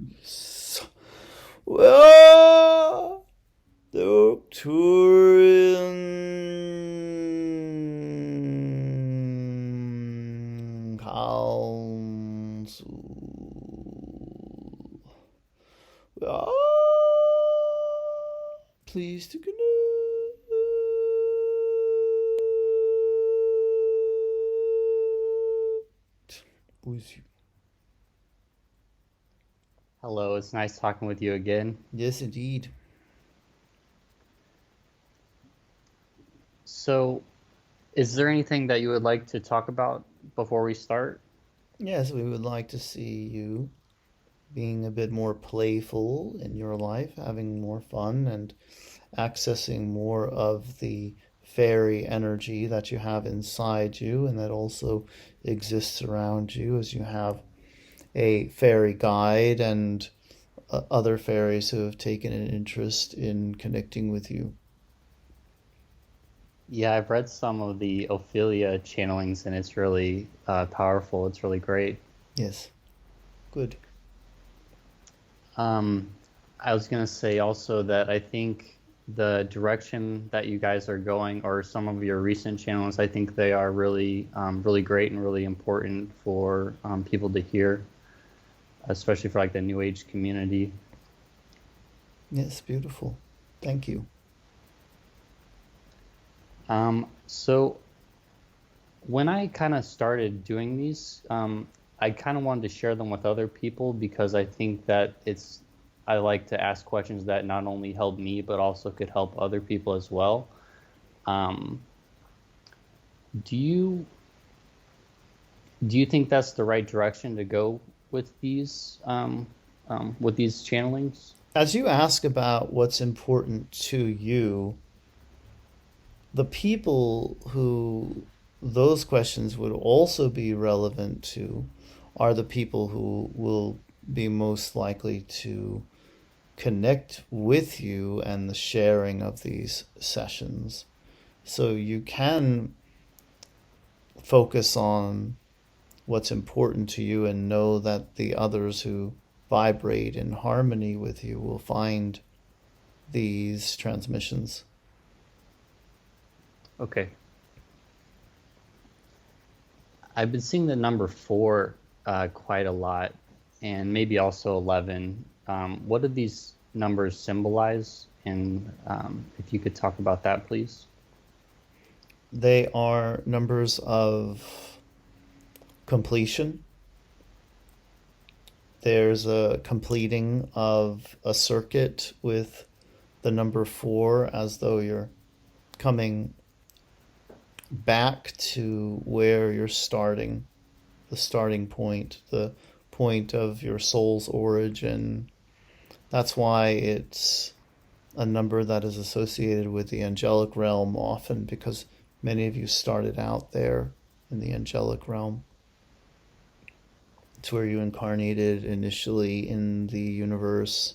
Greetings. Well, the Arcturian Council. We are pleased to connect with you. Hello, it's nice talking with you again. Yes, indeed. So, is there anything that you would like to talk about before we start? Yes, we would like to see you being a bit more playful in your life, having more fun, and accessing more of the fairy energy that you have inside you and that also exists around you, as you have a fairy guide and other fairies who have taken an interest in connecting with you. Yeah, I've read some of the Ophelia channelings and it's really powerful. It's really great. Yes, good. Um, I was going to say also that I think the direction that you guys are going, or some of your recent channels, I think they are really, really great and really important for people to hear, especially for like the New Age community. Yes, beautiful. Thank you. So when I kind of started doing these, I kind of wanted to share them with other people because I think that I like to ask questions that not only help me, but also could help other people as well. Um, do you think that's the right direction to go with these channelings? As you ask about what's important to you, the people who those questions would also be relevant to are the people who will be most likely to connect with you and the sharing of these sessions. So you can focus on what's important to you and know that the others who vibrate in harmony with you will find these transmissions. Okay. I've been seeing the number 4 quite a lot, and maybe also 11. What do these numbers symbolize? And if you could talk about that, please. They are numbers of completion. There's a completing of a circuit with the number 4, as though you're coming back to where you're starting, the starting point, the point of your soul's origin. That's why it's a number that is associated with the angelic realm often, because many of you started out there in the angelic realm. It's where you incarnated initially in the universe.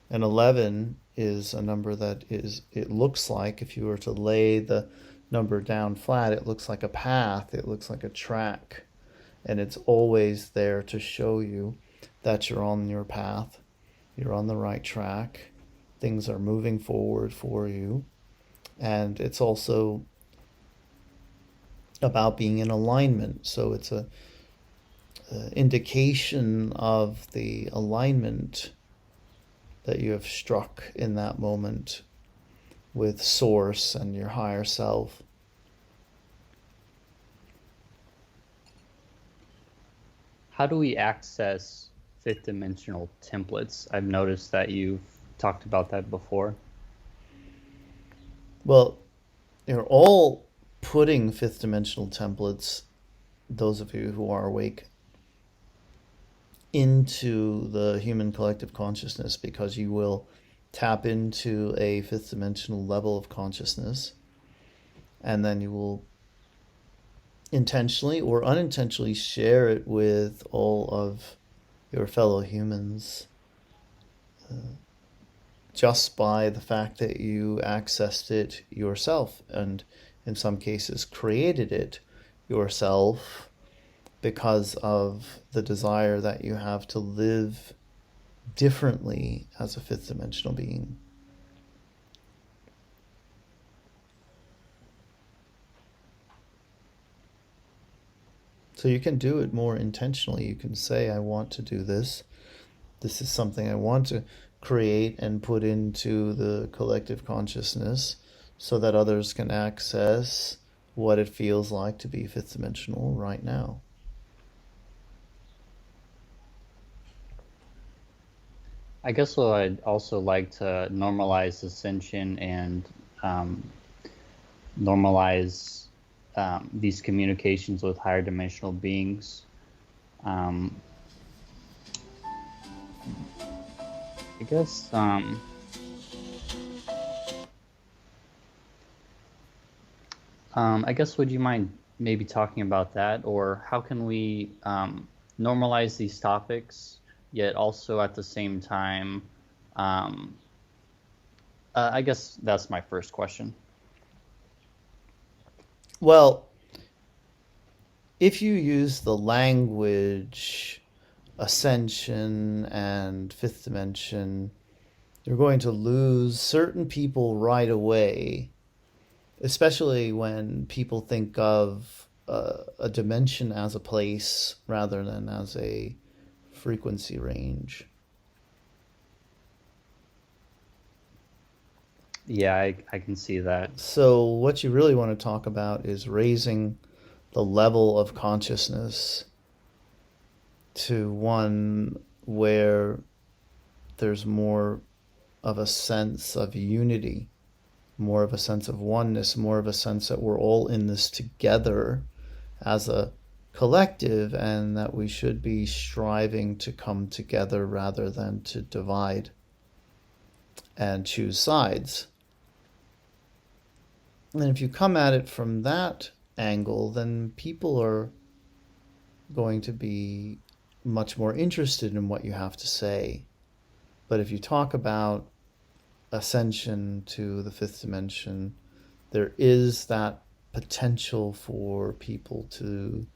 And 11 is a number that it looks like, if you were to lay the number down flat, it looks like a path, it looks like a track. And it's always there to show you that you're on your path, you're on the right track, things are moving forward for you. And it's also about being in alignment. So it's a indication of the alignment that you have struck in that moment with Source and your higher self. How do we access fifth dimensional templates? I've noticed that you've talked about that before. Well, you're all putting fifth dimensional templates, those of you who are awake, into the human collective consciousness, because you will tap into a fifth dimensional level of consciousness, and then you will intentionally or unintentionally share it with all of your fellow humans, just by the fact that you accessed it yourself, and in some cases created it yourself, because of the desire that you have to live differently as a fifth dimensional being. So you can do it more intentionally. You can say, I want to do this. This is something I want to create and put into the collective consciousness so that others can access what it feels like to be fifth dimensional right now. I guess what I'd also like to normalize ascension and normalize these communications with higher dimensional beings. I guess would you mind maybe talking about that, or how can we normalize these topics, yet also at the same time, I guess that's my first question. Well, if you use the language ascension and fifth dimension, you're going to lose certain people right away, especially when people think of a dimension as a place rather than as a frequency range. Yeah, I can see that. So what you really want to talk about is raising the level of consciousness to one where there's more of a sense of unity, more of a sense of oneness, more of a sense that we're all in this together as a collective, and that we should be striving to come together rather than to divide and choose sides. And if you come at it from that angle, then people are going to be much more interested in what you have to say. But if you talk about ascension to the fifth dimension, there is that potential for people to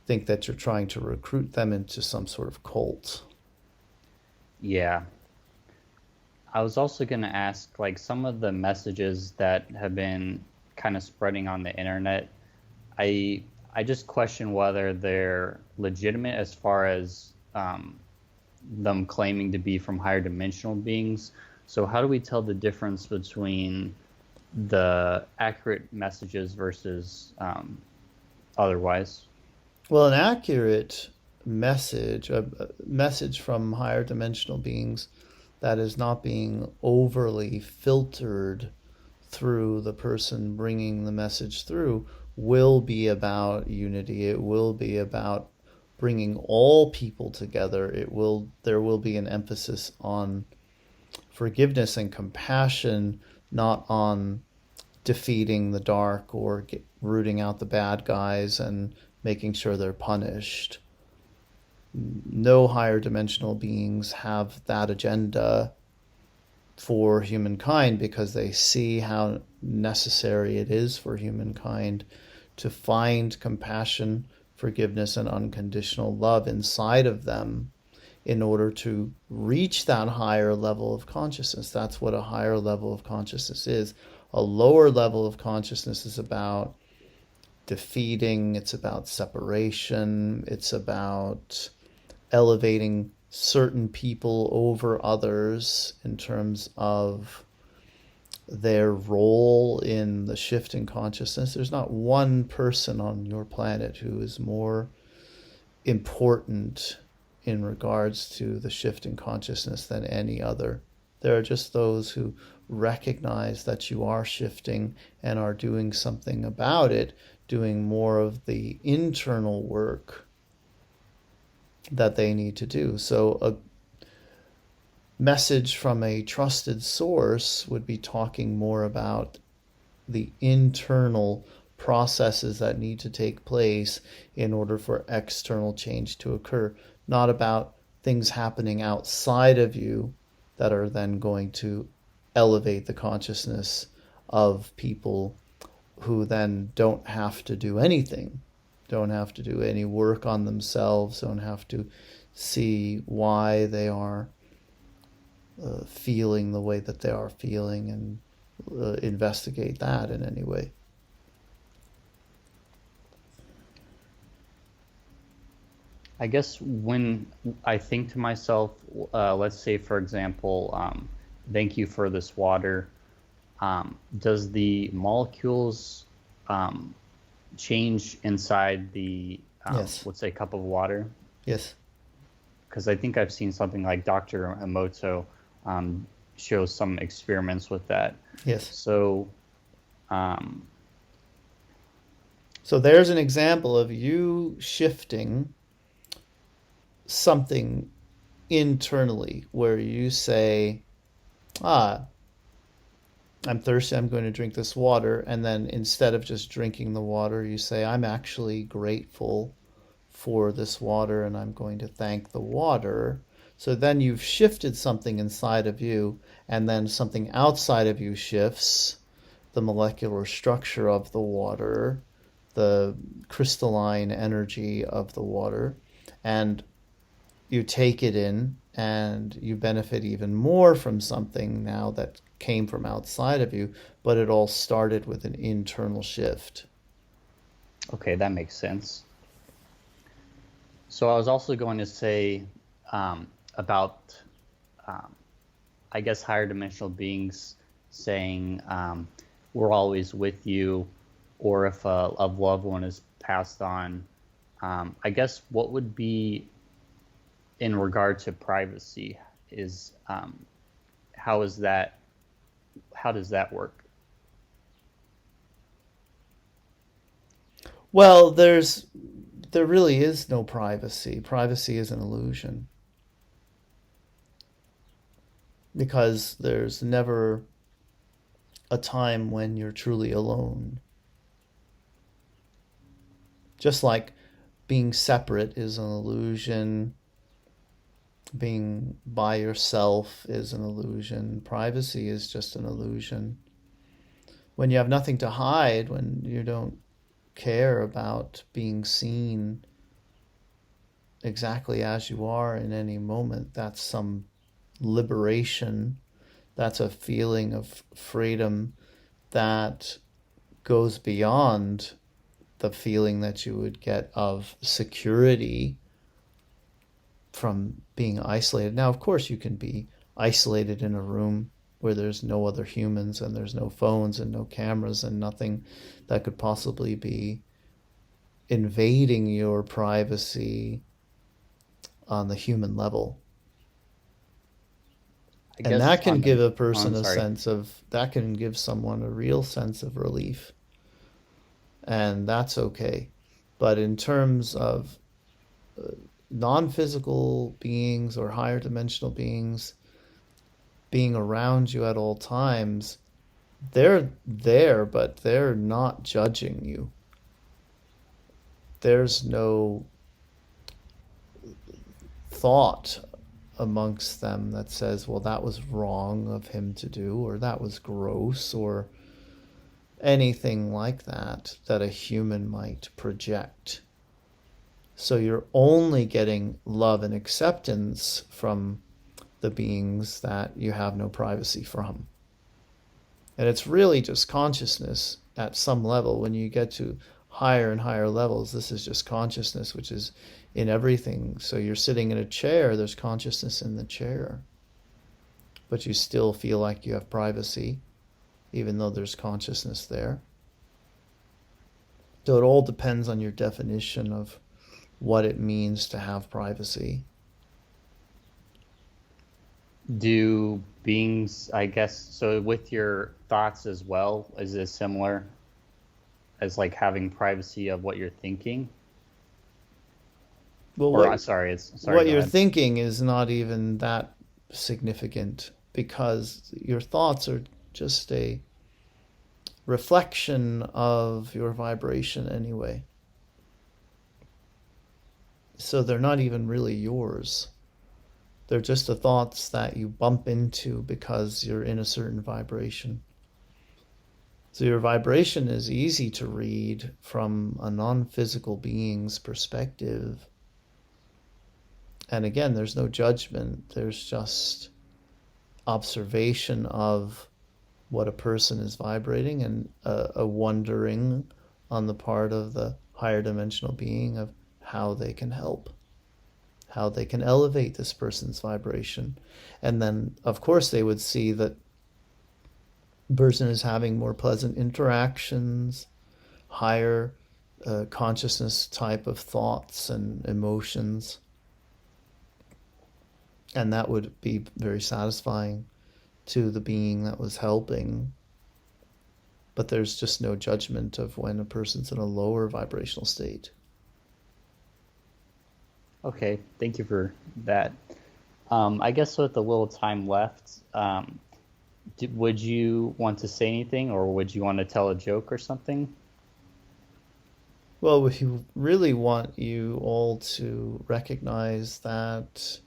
think that you're trying to recruit them into some sort of cult. Yeah. I was also going to ask, like, some of the messages that have been kind of spreading on the internet, I just question whether they're legitimate as far as them claiming to be from higher dimensional beings. So how do we tell the difference between the accurate messages versus otherwise? Well, an accurate message, a message from higher dimensional beings that is not being overly filtered through the person bringing the message through, will be about unity. It will be about bringing all people together. There will be an emphasis on forgiveness and compassion, not on defeating the dark or rooting out the bad guys and making sure they're punished. No higher dimensional beings have that agenda for humankind because they see how necessary it is for humankind to find compassion, forgiveness, and unconditional love inside of them in order to reach that higher level of consciousness. That's what a higher level of consciousness is. A lower level of consciousness is about defeating, it's about separation, it's about elevating certain people over others in terms of their role in the shift in consciousness. There's not one person on your planet who is more important in regards to the shift in consciousness than any other. There are just those who recognize that you are shifting and are doing something about it, doing more of the internal work that they need to do. So a message from a trusted source would be talking more about the internal processes that need to take place in order for external change to occur, not about things happening outside of you that are then going to elevate the consciousness of people who then don't have to do anything, don't have to do any work on themselves, don't have to see why they are feeling the way that they are feeling and investigate that in any way. I guess when I think to myself, let's say, for example, thank you for this water, does the molecules change inside the, Yes. let's say, cup of water? Yes. Because I think I've seen something like Dr. Emoto show some experiments with that. Yes. So, So there's an example of you shifting something internally where you say, I'm thirsty, I'm going to drink this water. And then instead of just drinking the water, you say, I'm actually grateful for this water and I'm going to thank the water. So then you've shifted something inside of you, and then something outside of you shifts the molecular structure of the water, the crystalline energy of the water, and you take it in and you benefit even more from something now that came from outside of you, but it all started with an internal shift. okay, that makes sense. So I was also going to say about, I guess, higher dimensional beings saying we're always with you, or if a loved one is passed on. I guess what would be in regard to privacy is how does that work? Well, there really is no privacy. Privacy is an illusion. Because there's never a time when you're truly alone. Just like being separate is an illusion, being by yourself is an illusion, privacy is just an illusion. When you have nothing to hide, when you don't care about being seen exactly as you are in any moment, that's some liberation. That's a feeling of freedom that goes beyond the feeling that you would get of security from being isolated. Now, of course, you can be isolated in a room where there's no other humans and there's no phones and no cameras and nothing that could possibly be invading your privacy on the human level. I And guess that can on give the. a Oh, person I'm a sorry. sense of, that can give someone a real sense of relief. And that's okay. But in terms of non physical beings or higher dimensional beings being around you at all times, they're there, but they're not judging you. There's no thought amongst them that says, well, that was wrong of him to do, or that was gross, or anything like that that a human might project. So you're only getting love and acceptance from the beings that you have no privacy from. And it's really just consciousness at some level. When you get to higher and higher levels, this is just consciousness, which is in everything. So you're sitting in a chair, there's consciousness in the chair, but you still feel like you have privacy, even though there's consciousness there. So it all depends on your definition of what it means to have privacy. Do beings, I guess, so with your thoughts as well, is it similar as like having privacy of what you're thinking? Well, Or, sorry, what go you're ahead. thinking is not even that significant because your thoughts are just a reflection of your vibration anyway. So they're not even really yours. They're just the thoughts that you bump into because you're in a certain vibration. So your vibration is easy to read from a non-physical being's perspective. And again, there's no judgment. There's just observation of what a person is vibrating and a wondering on the part of the higher dimensional being of how they can help, how they can elevate this person's vibration. And then, of course, they would see that the person is having more pleasant interactions, higher consciousness type of thoughts and emotions. And that would be very satisfying to the being that was helping. But there's just no judgment of when a person's in a lower vibrational state. Okay, thank you for that. I guess with a little time left, would you want to say anything or would you want to tell a joke or something? Well, we really want you all to recognize that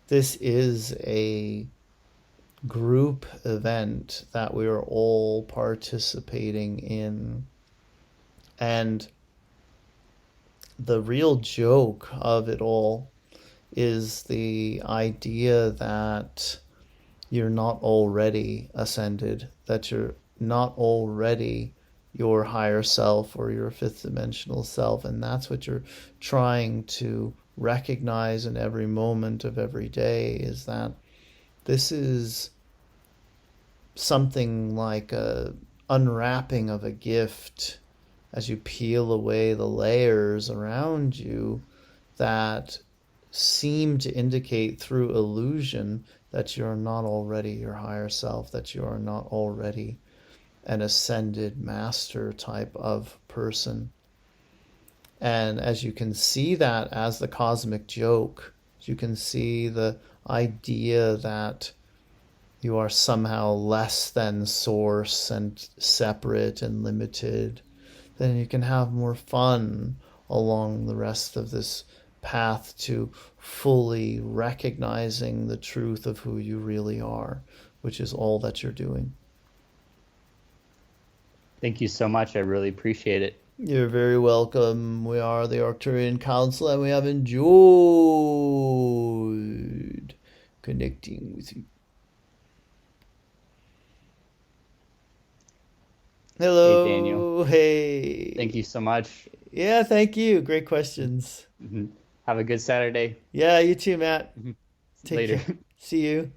this is a group event that we are all participating in. And the real joke of it all is the idea that you're not already ascended, that you're not already your higher self or your fifth dimensional self. And that's what you're trying to recognize in every moment of every day, is that this is something like a unwrapping of a gift as you peel away the layers around you that seem to indicate through illusion that you're not already your higher self, that you are not already an ascended master type of person. And as you can see that as the cosmic joke, you can see the idea that you are somehow less than source and separate and limited, then you can have more fun along the rest of this path to fully recognizing the truth of who you really are, which is all that you're doing. Thank you so much. I really appreciate it. You're very welcome. We are the Arcturian Council and we have enjoyed connecting with you. Hey, Daniel. Hello. Thank Hey. you so much. Yeah, thank you. Great questions. Mhm. Have a good Saturday. Yeah, you too, Matt. Mhm. Take Later. care. See you.